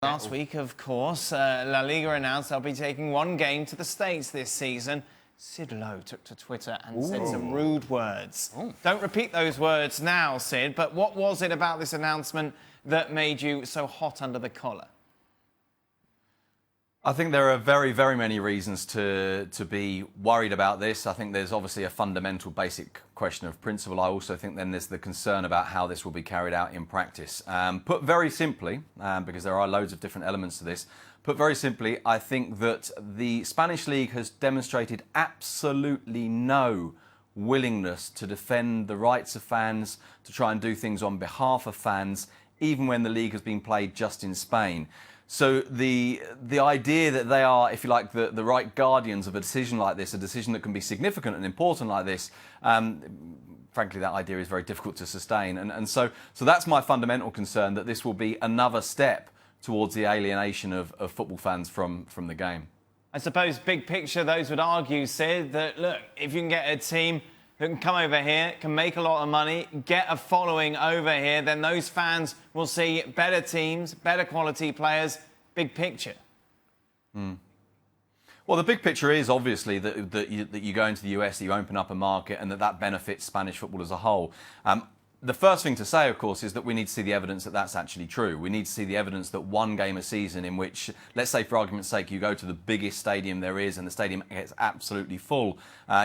Last week, of course, La Liga announced they'll be taking one game to the States this season. Sid Lowe took to Twitter and said some rude words. Don't repeat those words now, Sid, but what was it about this announcement that made you so hot under the collar? I think there are very, very many reasons to be worried about this. I think there's obviously a fundamental basic question of principle. I also think then there's the concern about how this will be carried out in practice. Put very simply, because there are loads of different elements to this, put very simply, I think that the Spanish League has demonstrated absolutely no willingness to defend the rights of fans, to try and do things on behalf of fans, even when the league has been played just in Spain. So the idea that they are, if you like, the right guardians of a decision like this, a decision that can be significant and important like this, frankly, that idea is very difficult to sustain. And so that's my fundamental concern, that this will be another step towards the alienation of football fans from the game. I suppose, big picture, those would argue, Sid, that, look, if you can get a team who can come over here, can make a lot of money, get a following over here, then those fans will see better teams, better quality players. Big picture. Well, the big picture is obviously that you go into the US, that you open up a market, and that benefits Spanish football as a whole. The first thing to say, of course, is that we need to see the evidence that that's actually true. We need to see the evidence that one game a season in which, let's say for argument's sake, you go to the biggest stadium there is and the stadium gets absolutely full.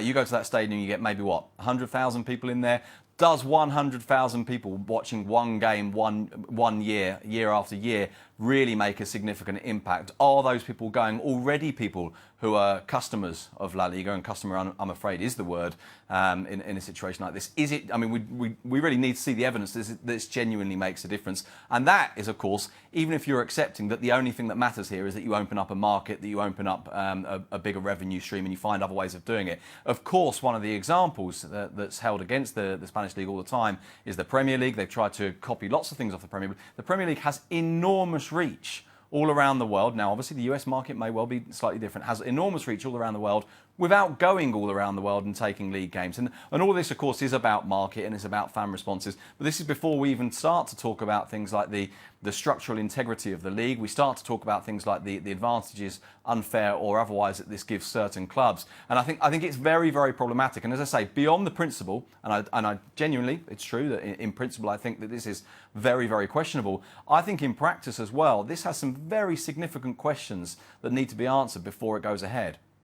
You go to that stadium, you get maybe, what, 100,000 people in there? Does 100,000 people watching one game one year after year really make a significant impact? Are those people going, already people who are customers of La Liga, and customer, I'm afraid, is the word in a situation like this? Is it? I mean, we really need to see the evidence that this genuinely makes a difference. And that is, of course, even if you're accepting that the only thing that matters here is that you open up a market, that you open up a bigger revenue stream and you find other ways of doing it. Of course, one of the examples that's held against the Spanish League all the time is the Premier League. They've tried to copy lots of things off the Premier League. The Premier League has enormous reach all around the world. Now, obviously, the US market may well be slightly different, has enormous reach all around the world without going all around the world and taking league games. And all this, of course, is about market and it's about fan responses. But this is before we even start to talk about things like the structural integrity of the league. We start to talk about things like the advantages, unfair or otherwise, that this gives certain clubs. And I think it's very, very problematic. And as I say, beyond the principle, and I genuinely, it's true that in principle, I think that this is very, very questionable. I think in practice as well, this has some very significant questions that need to be answered before it goes ahead.